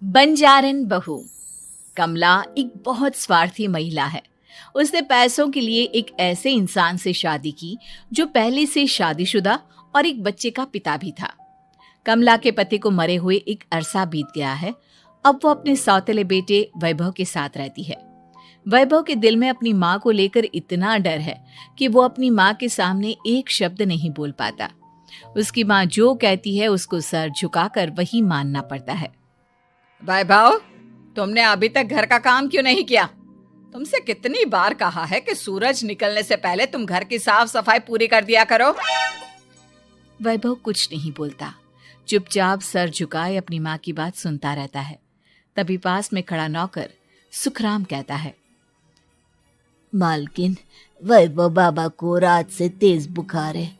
बंजारन बहू। कमला एक बहुत स्वार्थी महिला है। उसने पैसों के लिए एक ऐसे इंसान से शादी की जो पहले से शादीशुदा और एक बच्चे का पिता भी था। कमला के पति को मरे हुए एक अरसा बीत गया है। अब वो अपने सौतेले बेटे वैभव के साथ रहती है। वैभव के दिल में अपनी माँ को लेकर इतना डर है कि वो अपनी माँ के सामने एक शब्द नहीं बोल पाता। उसकी माँ जो कहती है उसको सर झुकाकर वही मानना पड़ता है। वैभव, तुमने अभी तक घर का काम क्यों नहीं किया? तुमसे कितनी बार कहा है कि सूरज निकलने से पहले तुम घर की साफ सफाई पूरी कर दिया करो। वैभव कुछ नहीं बोलता, चुपचाप सर झुकाए अपनी माँ की बात सुनता रहता है। तभी पास में खड़ा नौकर सुखराम कहता है, मालकिन, वैभव बाबा को रात से तेज बुखार है,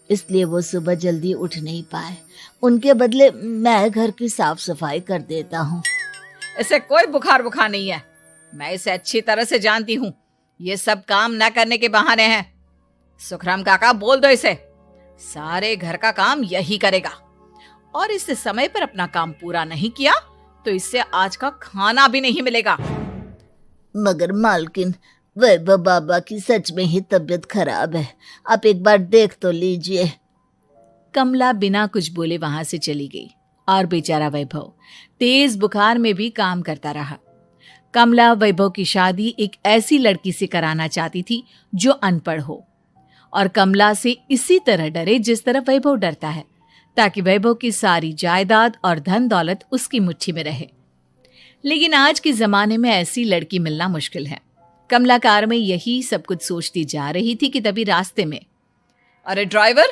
इसलिए वो सुबह जल्दी उठ नहीं पाए। उनके बदले मैं घर की साफ सफाई कर देता हूँ। इसे कोई बुखार नहीं है। मैं इसे अच्छी तरह से जानती हूँ। ये सब काम न करने के बहाने हैं। सुखराम काका, बोल दो इसे, सारे घर का काम यही करेगा। और इससे समय पर अपना काम पूरा नहीं किया तो इससे आज का खाना भी नहीं मिलेगा। मगर मालकिन, वैभव बाबा की सच में ही तबीयत खराब है, आप एक बार देख तो लीजिए। कमला बिना कुछ बोले वहां से चली गई और बेचारा वैभव तेज बुखार में भी काम करता रहा। कमला वैभव की शादी एक ऐसी लड़की से कराना चाहती थी जो अनपढ़ हो और कमला से इसी तरह डरे जिस तरह वैभव डरता है, ताकि वैभव की सारी जायदाद और धन दौलत उसकी मुट्ठी में रहे। लेकिन आज के जमाने में ऐसी लड़की मिलना मुश्किल है। कमला कार में यही सब कुछ सोचती जा रही थी कि तभी रास्ते में, अरे ड्राइवर,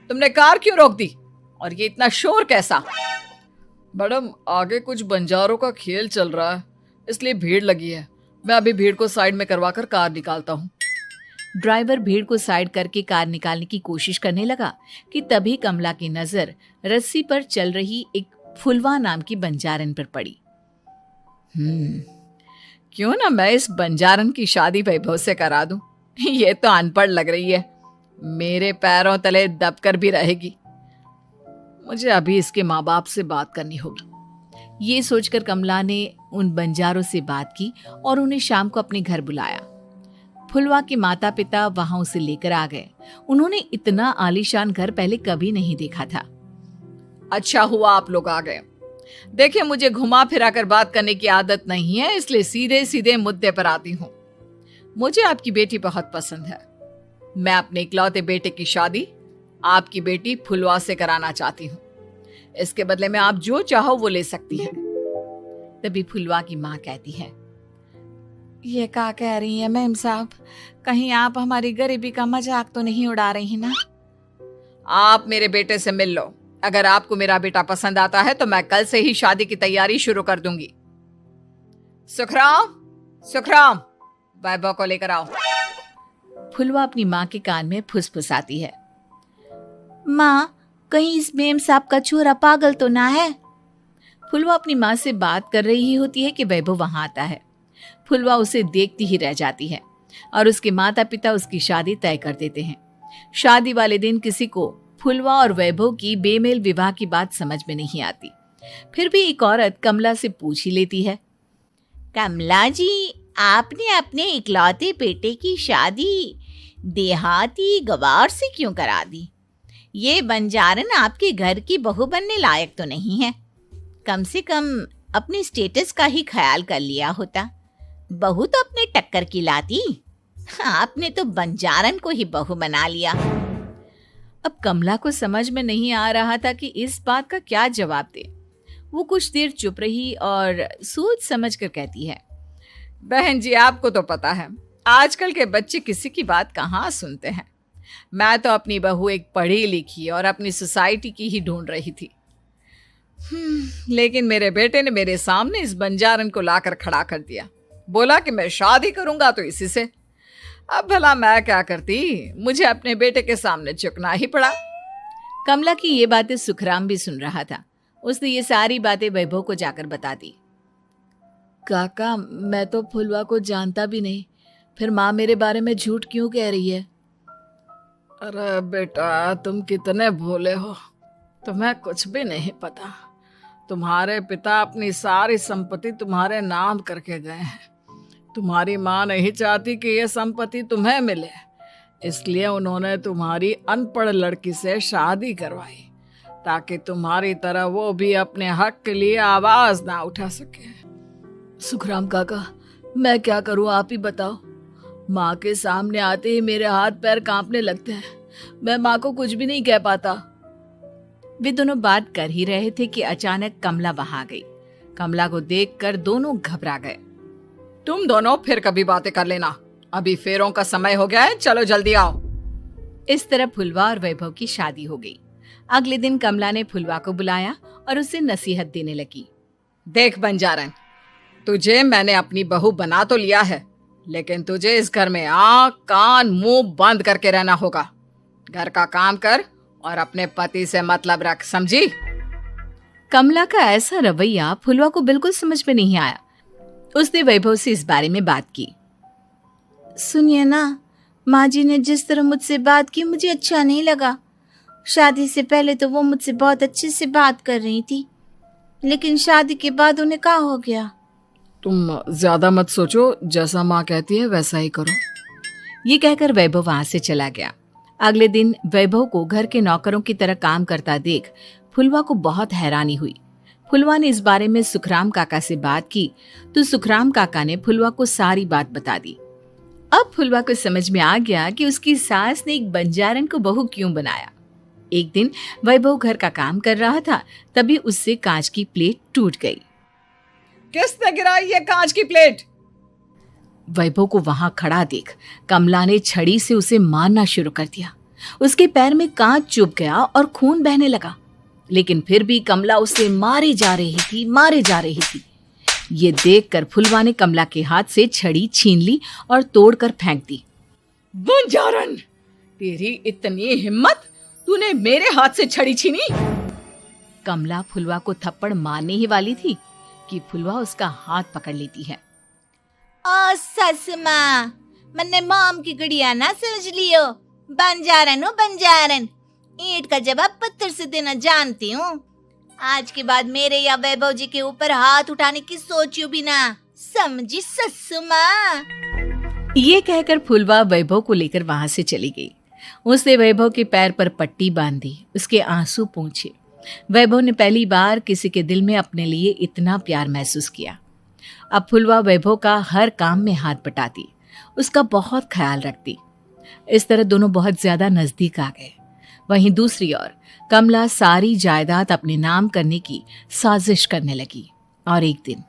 तुमने कार क्यों रोक दी? और ये इतना शोर कैसा? मैडम, आगे कुछ बंजारों का खेल चल रहा है, इसलिए भीड़ लगी है। मैं अभी भीड़ को साइड में करवाकर कार निकालता हूँ। ड्राइवर भीड़ को साइड करके कार निकालने की कोशिश करने लगा कि तभी कमला की नजर रस्सी पर चल रही एक फुलवा नाम की बंजारन पर पड़ी। क्यों ना मैं इस बंजारन की शादी वैभव से करा दूं? ये तो अनपढ़ लग रही है, मेरे पैरों तले दबकर भी रहेगी। मुझे अभी इसके माँ बाप से बात करनी होगी। ये सोचकर कमला ने उन बंजारों से बात की और उन्हें शाम को अपने घर बुलाया। फुलवा के माता पिता वहां उसे लेकर आ गए। उन्होंने इतना आलीशान घर पहले कभी नहीं देखा था। अच्छा हुआ आप लोग आ गए। देखिए, मुझे घुमा फिरा कर बात करने की आदत नहीं है, इसलिए सीधे सीधे मुद्दे पर आती हूँ। मुझे आपकी बेटी बहुत पसंद है। मैं अपने इकलौते बेटे की शादी आपकी बेटी फुलवा से कराना चाहती हूँ। इसके बदले में आप जो चाहो वो ले सकती हैं। तभी फुलवा की माँ कहती है, ये क्या कह रही है मैम साहब? कहीं आप हमारी गरीबी का मजाक तो नहीं उड़ा रही ना? आप मेरे बेटे से मिल लो। अगर आपको मेरा बेटा पसंद आता है तो मैं कल से ही शादी की तैयारी शुरू कर दूंगी। सुखराम, वैभव को लेकर आओ। फुलवा अपनी माँ के कान में फुसफुसाती है, माँ, कहीं इस मेम साहब का छोरा पागल तो ना है? फुलवा अपनी माँ से बात कर रही होती है कि वैभव वहां आता है। फुलवा उसे देखती ही रह जाती है और उसके माता पिता उसकी शादी तय कर देते हैं। शादी वाले दिन किसी को फुलवा और वैभव की बेमेल विवाह की बात समझ में नहीं आती। फिर भी एक औरत कमला से पूछ ही लेती है, कमला जी, आपने अपने इकलौते बेटे की शादी देहाती गवार से क्यों करा दी? ये बंजारन आपके घर की बहू बनने लायक तो नहीं है। कम से कम अपने स्टेटस का ही ख्याल कर लिया होता। बहू तो अपने टक्कर की लाती, आपने तो बंजारन को ही बहू बना लिया। अब कमला को समझ में नहीं आ रहा था कि इस बात का क्या जवाब दे। वो कुछ देर चुप रही और सोच समझ कर कहती है, बहन जी, आपको तो पता है आजकल के बच्चे किसी की बात कहाँ सुनते हैं। मैं तो अपनी बहू एक पढ़ी लिखी और अपनी सोसाइटी की ही ढूंढ रही थी। लेकिन मेरे बेटे ने मेरे सामने इस बंजारन को लाकर खड़ा कर दिया। बोला कि मैं शादी करूंगा तो इसी से। अब भला मैं क्या करती, मुझे अपने बेटे के सामने झुकना ही पड़ा। कमला की ये बातें सुखराम भी सुन रहा था। उसने ये सारी बातें वैभव को जाकर बता दी। काका, मैं तो फुलवा को जानता भी नहीं, फिर माँ मेरे बारे में झूठ क्यों कह रही है? अरे बेटा, तुम कितने भोले हो, तुम्हें कुछ भी नहीं पता। तुम्हारे पिता अपनी सारी संपत्ति तुम्हारे नाम करके गए हैं। तुम्हारी माँ नहीं चाहती कि यह संपत्ति तुम्हें मिले, इसलिए उन्होंने तुम्हारी अनपढ़ लड़की से शादी करवाई ताकि तुम्हारी तरह वो भी अपने हक के लिए आवाज ना उठा सके। सुखराम काका, मैं क्या करूं, आप ही बताओ। माँ के सामने आते ही मेरे हाथ पैर कांपने लगते हैं। मैं माँ को कुछ भी नहीं कह पाता। वे दोनों बात कर ही रहे थे कि अचानक कमला वहां गई। कमला को देखकर दोनों घबरा गए। तुम दोनों फिर कभी बातें कर लेना, अभी फेरों का समय हो गया है, चलो जल्दी आओ। इस तरह फुलवा और वैभव की शादी हो गई। अगले दिन कमला ने फुलवा को बुलाया और उसे नसीहत देने लगी। देख बंजारन, तुझे मैंने अपनी बहू बना तो लिया है, लेकिन तुझे इस घर में आँख कान मुंह बंद करके रहना होगा। घर का काम कर और अपने पति से मतलब रख, समझी? कमला का ऐसा रवैया फुलवा को बिल्कुल समझ में नहीं आया। उसने वैभव से इस बारे में बात की। सुनिए ना, माँ जी ने जिस तरह मुझसे बात की मुझे अच्छा नहीं लगा। शादी से पहले तो वो मुझसे बहुत अच्छे से बात कर रही थी, लेकिन शादी के बाद उन्हें क्या हो गया? तुम ज्यादा मत सोचो, जैसा माँ कहती है वैसा ही करो। ये कहकर वैभव वहां से चला गया। अगले दिन वैभव को घर के नौकरों की तरह काम करता देख फुलवा को बहुत हैरानी हुई। फुलवा ने इस बारे में सुखराम काका से बात की तो सुखराम काका ने फुलवा को सारी बात बता दी। अब फुलवा को समझ में आ गया कि उसकी सास ने एक बंजारन को बहू क्यों बनाया। एक दिन वैभव घर का काम कर रहा था, तभी उससे कांच की प्लेट टूट गई। किसने गिराई ये कांच की प्लेट? वैभव को वहां खड़ा देख कमला ने छड़ी से उसे मारना शुरू कर दिया। उसके पैर में कांच चुभ गया और खून बहने लगा, लेकिन फिर भी कमला उसे मारे जा रही थी। ये देखकर फुलवा ने कमला के हाथ से छड़ी छीन ली और तोड़कर फेंक दी। बंजारन, तेरी इतनी हिम्मत, तूने मेरे हाथ से छड़ी छीनी? कमला फुलवा को थप्पड़ मारने ही वाली थी कि फुलवा उसका हाथ पकड़ लेती है। ओ सस माँ, मैंने मॉम की गुड़िया ना समझ लियो। बंजारन हो बंजारन, ईंट का जवाब पत्थर से देना जानती हूँ। आज के बाद मेरे या वैभव जी के ऊपर हाथ उठाने की सोचियो भी ना, समझी ससु माँ? ये कहकर फुलवा वैभव को लेकर वहां से चली गई। उसने वैभव के पैर पर पट्टी बांधी, उसके आंसू पोंछे। वैभव ने पहली बार किसी के दिल में अपने लिए इतना प्यार महसूस किया। अब फुलवा वैभव का हर काम में हाथ बटाती, उसका बहुत ख्याल रखती। इस तरह दोनों बहुत ज्यादा नजदीक आ गए। वहीं दूसरी ओर कमला सारी जायदाद अपने नाम करने की साजिश करने लगी। और एक दिन,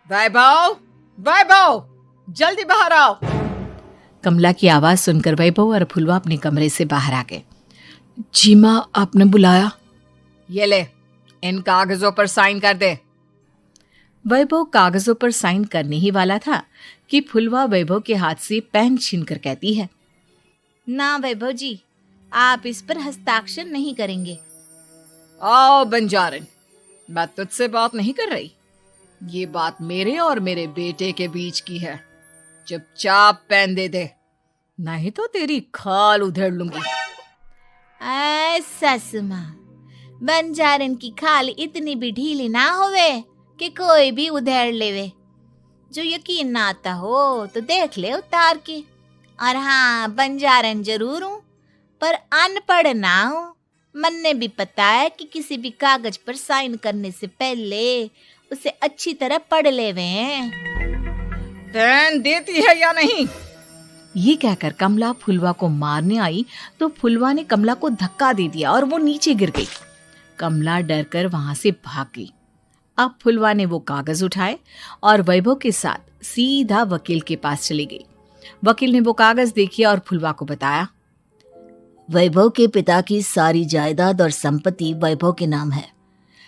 वैभव, जल्दी बाहर आओ। कमला की आवाज सुनकर वैभव और फुलवा अपने कमरे से बाहर आ गए। जी माँ, आपने बुलाया? ये ले, इन कागजों पर साइन कर दे। वैभव कागजों पर साइन करने ही वाला था कि फुलवा वैभव के हाथ से पेन छीनकर कहती है, ना वैभव जी, आप इस पर हस्ताक्षर नहीं करेंगे। आओ बंजारन, मैं तुझसे बात नहीं कर रही। ये बात मेरे और मेरे बेटे के बीच की है। चुपचाप पेन दे दे, नहीं तो तेरी खाल उधेड़ लूंगी। ससु माँ, बंजारन की खाल इतनी भी ढीली ना होवे कि कोई भी उधेड़ लेवे। जो यकीन ना आता हो तो देख ले उतार के। और हाँ, बंजारन जरूर हूँ पर अनपढ़ ना हूँ। मन्ने भी पता है कि किसी भी कागज पर साइन करने से पहले उसे अच्छी तरह पढ़ लेवे हैं। पेन देती है या नहीं? ये कहकर कमला फुलवा को मारने आई तो फुलवा ने कमला को धक्का दे दिया और वो नीचे गिर गई। कमला डरकर वहां से भाग गई। अब फुलवा ने वो कागज उठाए और वैभव के साथ सीधा वकील के पास चली गई। वकील ने वो कागज देखे और फुलवा को बताया, वैभव के पिता की सारी जायदाद और संपत्ति वैभव के नाम है,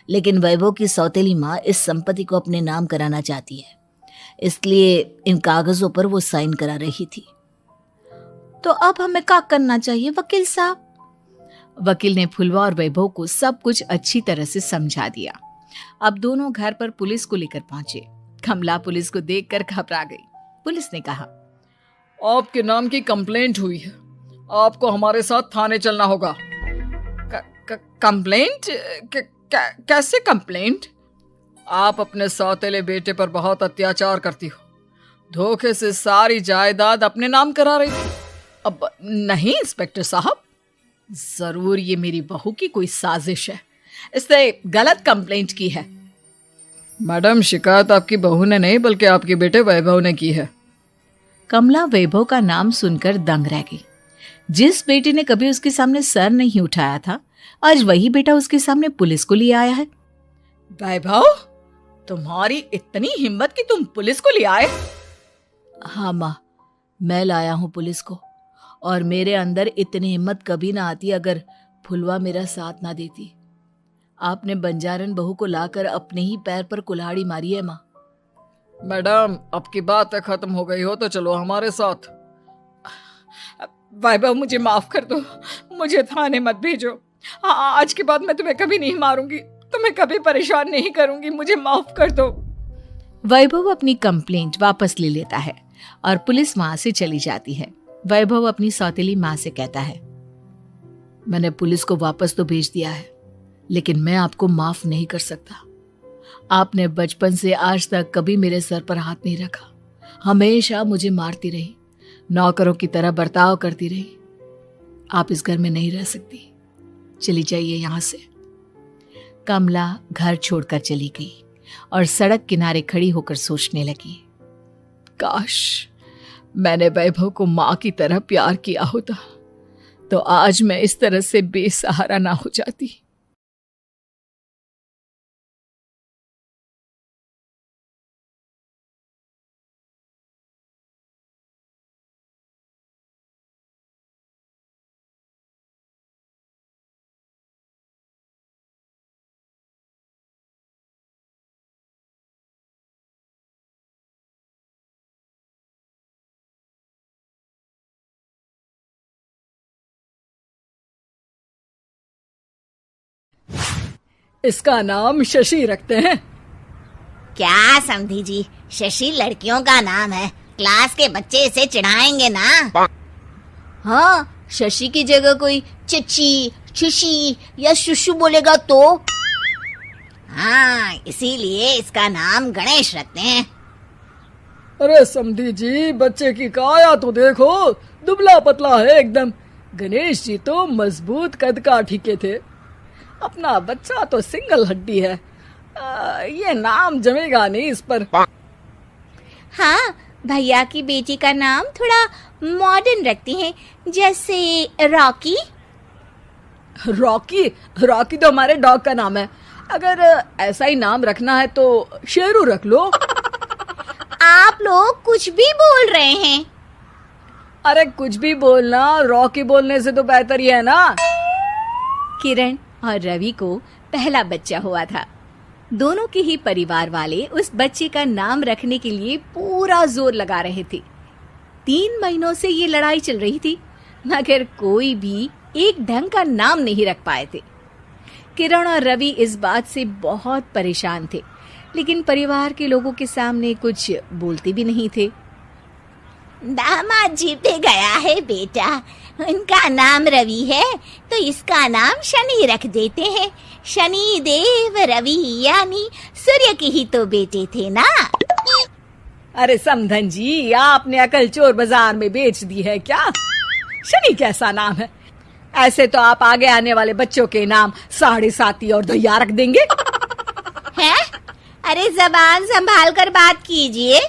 लेकिन वैभव की सौतेली माँ इस संपत्ति को अपने नाम कराना चाहती है, इसलिए इन कागजों पर वो साइन करा रही थी। तो अब हमें क्या करना चाहिए वकील साहब? वकील ने फुलवा और वैभव को सब कुछ अच्छी तरह से समझा दिया। अब दोनों घर पर पुलिस को लेकर पहुंचे। कमला पुलिस को देखकर घबरा गई। पुलिस ने कहा, आपके नाम की कंप्लेंट हुई है, आपको हमारे साथ थाने चलना होगा। कंप्लेंट? कैसे कंप्लेंट? आप अपने सौतेले बेटे पर बहुत अत्याचार करती हो। धोखे से सारी जायदाद अपने नाम करा रही थी। अब नहीं इंस्पेक्टर साहब, जरूर ये मेरी बहू की कोई साजिश है, इसने गलत कंप्लेंट की है। मैडम, शिकायत आपकी बहू ने नहीं बल्कि आपके बेटे वैभव ने की है। कमला वैभव का नाम सुनकर दंग रह गई। जिस बेटे ने कभी उसके सामने सर नहीं उठाया था, आज वही बेटा उसके सामने पुलिस को लिए आया है। वैभव, तुम्हारी इतनी हिम्मत कि तुम पुलिस को ले आए? हाँ माँ, मैं लाया हूँ पुलिस को, और मेरे अंदर इतनी हिम्मत कभी ना आती अगर फुलवा मेरा साथ ना देती। आपने बंजारन बहू को लाकर अपने ही पैर पर कुल्हाड़ी मारी है माँ। मैडम, अब की बात खत्म हो गई हो तो चलो हमारे साथ। वैभव, मुझे माफ कर दो, मुझे थाने मत भेजो। आज के बाद मैं तुम्हें कभी नहीं मारूंगी, तुम्हें कभी परेशान नहीं करूंगी, मुझे माफ कर दो। वैभव अपनी कंप्लेंट वापस ले लेता है और पुलिस वहां से चली जाती है। वैभव अपनी सौतेली माँ से कहता है, मैंने पुलिस को वापस तो भेज दिया है, लेकिन मैं आपको माफ नहीं कर सकता। आपने बचपन से आज तक कभी मेरे सर पर हाथ नहीं रखा, हमेशा मुझे मारती रही, नौकरों की तरह बर्ताव करती रही। आप इस घर में नहीं रह सकती, चली जाइए यहां से। कमला घर छोड़कर चली गई और सड़क किनारे खड़ी होकर सोचने लगी, काश मैंने वैभव को माँ की तरह प्यार किया होता तो आज मैं इस तरह से बेसहारा ना हो जाती। इसका नाम शशि रखते हैं। क्या समधी जी, शशि लड़कियों का नाम है, क्लास के बच्चे इसे चिढ़ाएंगे ना। हाँ, शशि की जगह कोई चची, शुशी या शुशु बोलेगा तो? हाँ, इसीलिए इसका नाम गणेश रखते हैं। अरे समधी जी, बच्चे की काया तो देखो, दुबला पतला है एकदम। गणेश जी तो मजबूत कद काठी के थे, अपना बच्चा तो सिंगल हड्डी है। ये नाम जमेगा नहीं इस पर। हाँ, भैया की बेटी का नाम थोड़ा मॉडर्न रखती हैं, जैसे रॉकी। रॉकी? रॉकी तो हमारे डॉग का नाम है। अगर ऐसा ही नाम रखना है तो शेरू रख लो। आप लोग कुछ भी बोल रहे हैं। अरे कुछ भी बोलना रॉकी बोलने से तो बेहतर ही है ना। किरण और रवि को पहला बच्चा हुआ था। दोनों के ही परिवार वाले उस बच्चे का नाम रखने के लिए पूरा जोर लगा रहे थे। 3 महीनों से ये लड़ाई चल रही थी, मगर कोई भी एक ढंग का नाम नहीं रख पाए थे। किरण और रवि इस बात से बहुत परेशान थे, लेकिन परिवार के लोगों के सामने कुछ बोलते भी नहीं थे। दामाद जी पे गया है बेटा, उनका नाम रवि है तो इसका नाम शनि रख देते हैं। शनि देव रवि, यानी सूर्य के ही तो बेटे थे ना। अरे समधन जी, आपने अकल चोर बाजार में बेच दी है क्या? शनि कैसा नाम है? ऐसे तो आप आगे आने वाले बच्चों के नाम साढ़े साती और दैया रख देंगे। हैं? अरे जबान संभाल कर बात कीजिए।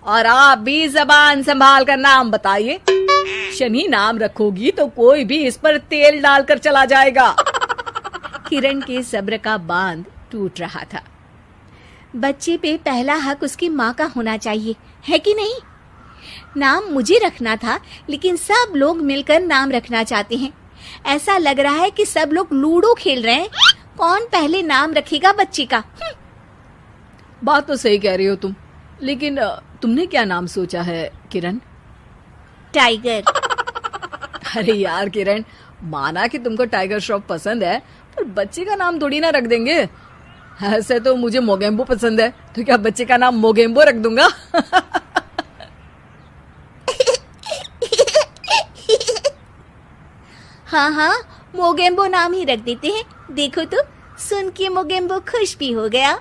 और आप भी जबान संभाल कर नाम बताइए। शनि नाम रखोगी तो कोई भी इस पर तेल डालकर चला जाएगा। किरण के सब्र का बांध टूट रहा था। बच्चे पे पहला हक उसकी माँ का होना चाहिए, है कि नहीं? नाम मुझे रखना था, लेकिन सब लोग मिलकर नाम रखना चाहते हैं। ऐसा लग रहा है कि सब लोग लूडो खेल रहे हैं, कौन पहले नाम रखेगा बच्चे का। बात तो सही कह रही हो तुम, लेकिन तुमने क्या नाम सोचा है किरण? टाइगर। अरे यार किरण, माना कि तुमको टाइगर श्रॉफ पसंद है, पर बच्चे का नाम थोड़ी ना रख देंगे। ऐसे तो मुझे मोगेम्बो पसंद है, तो क्या बच्चे का नाम मोगेम्बो रख दूंगा? हाँ हाँ, मोगेम्बो नाम ही रख देते हैं। देखो तो सुन के मोगेम्बो खुश भी हो गया।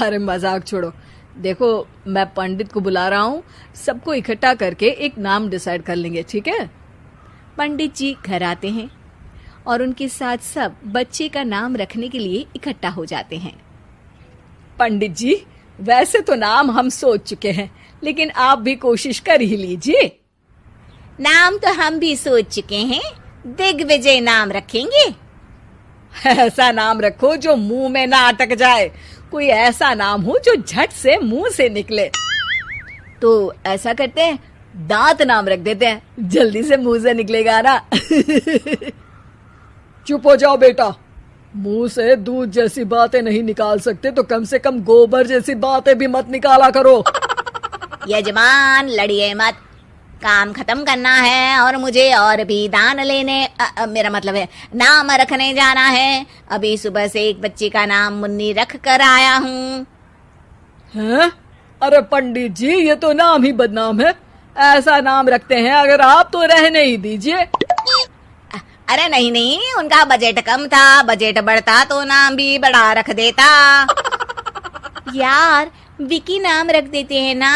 अरे मजाक छोड़ो, देखो मैं पंडित को बुला रहा हूँ, सबको इकट्ठा करके एक नाम डिसाइड कर लेंगे, ठीक है? पंडित जी घर आते हैं और उनके साथ सब बच्चे का नाम रखने के लिए इकट्ठा हो जाते हैं। पंडित जी, वैसे तो नाम हम सोच चुके हैं, लेकिन आप भी कोशिश कर ही लीजिए। नाम तो हम भी सोच चुके हैं, दिग्विजय नाम रखेंगे। ऐसा नाम रखो जो मुंह में ना अटक जाए, कोई ऐसा नाम हो जो झट से मुंह से निकले। तो ऐसा करते हैं, दांत नाम रख देते हैं, जल्दी से मुंह से निकलेगा ना। चुप हो जाओ बेटा, मुंह से दूध जैसी बातें नहीं निकाल सकते तो कम से कम गोबर जैसी बातें भी मत निकाला करो। यजमान लड़िए मत, काम खत्म करना है और मुझे और भी दान लेने मेरा मतलब है नाम रखने जाना है। अभी सुबह से एक बच्चे का नाम मुन्नी रख कर आया हूँ। हैं? अरे पंडित जी, ये तो नाम ही बदनाम है। ऐसा नाम रखते हैं, अगर आप तो रहने ही दीजिए। अरे नहीं नहीं, उनका बजट कम था, बजट बढ़ता तो नाम भी बढ़ा रख देता। यार विकी नाम रख देते हैं ना।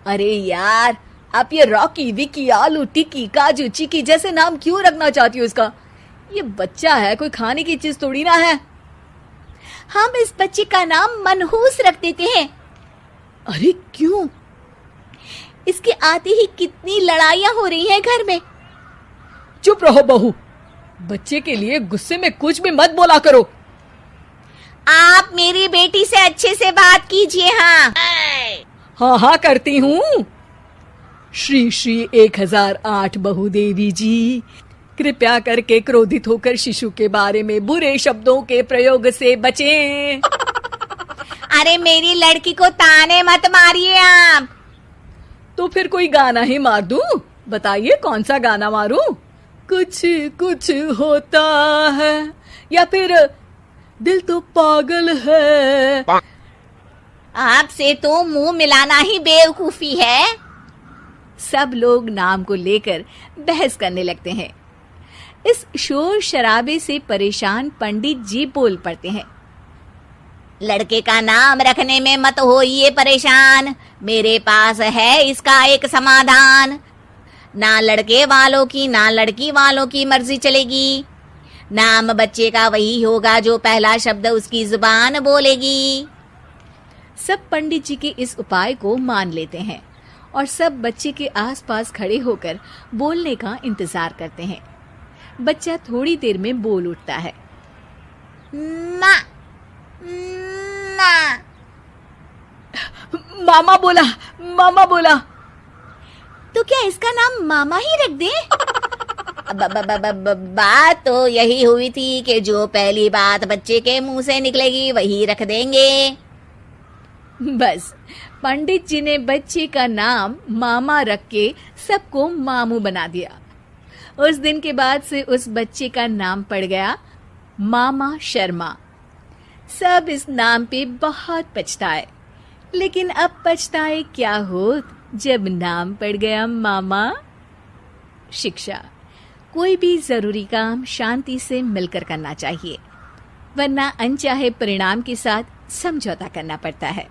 अरे यार, आप ये रॉकी, विकी, आलू टिक्की, काजू चिकी जैसे नाम क्यों रखना चाहती हो इसका? ये बच्चा है, कोई खाने की चीज थोड़ी ना है। हम इस बच्चे का नाम मनहूस रख देते हैं। अरे क्यों? इसके आते ही कितनी लड़ाइयाँ हो रही हैं घर में। चुप रहो बहू, बच्चे के लिए गुस्से में कुछ भी मत बोला करो। आप मेरी बेटी से अच्छे से बात कीजिए। हाँ हाँ हाँ करती हूँ। श्री श्री 1008 बहुदेवी जी, कृपया करके क्रोधित होकर शिशु के बारे में बुरे शब्दों के प्रयोग से बचें। अरे मेरी लड़की को ताने मत मारिए आप। तो फिर कोई गाना ही मार दूं? बताइए कौन सा गाना मारूं? कुछ कुछ होता है या फिर दिल तो पागल है? आपसे तो मुंह मिलाना ही बेवकूफी है। सब लोग नाम को लेकर बहस करने लगते हैं। इस शोर शराबे से परेशान पंडित जी बोल पड़ते हैं। लड़के का नाम रखने में मत होइए परेशान, मेरे पास है इसका एक समाधान। ना लड़के वालों की ना लड़की वालों की मर्जी चलेगी। नाम बच्चे का वही होगा जो पहला शब्द उसकी जुबान बोलेगी। सब पंडित जी के इस उपाय को मान लेते हैं और सब बच्चे के आसपास खड़े होकर बोलने का इंतजार करते हैं। बच्चा थोड़ी देर में बोल उठता है। ना ना। मामा बोला, मामा बोला। तो क्या इसका नाम मामा ही रख दे? बात तो यही हुई थी कि जो पहली बात बच्चे के मुंह से निकलेगी वही रख देंगे। बस पंडित जी ने बच्चे का नाम मामा रख के सबको मामू बना दिया। उस दिन के बाद से उस बच्चे का नाम पड़ गया मामा शर्मा। सब इस नाम पे बहुत पछताए, लेकिन अब पछताए क्या हो जब नाम पड़ गया मामा। शिक्षा: कोई भी जरूरी काम शांति से मिलकर करना चाहिए, वरना अनचाहे परिणाम के साथ समझौता करना पड़ता है।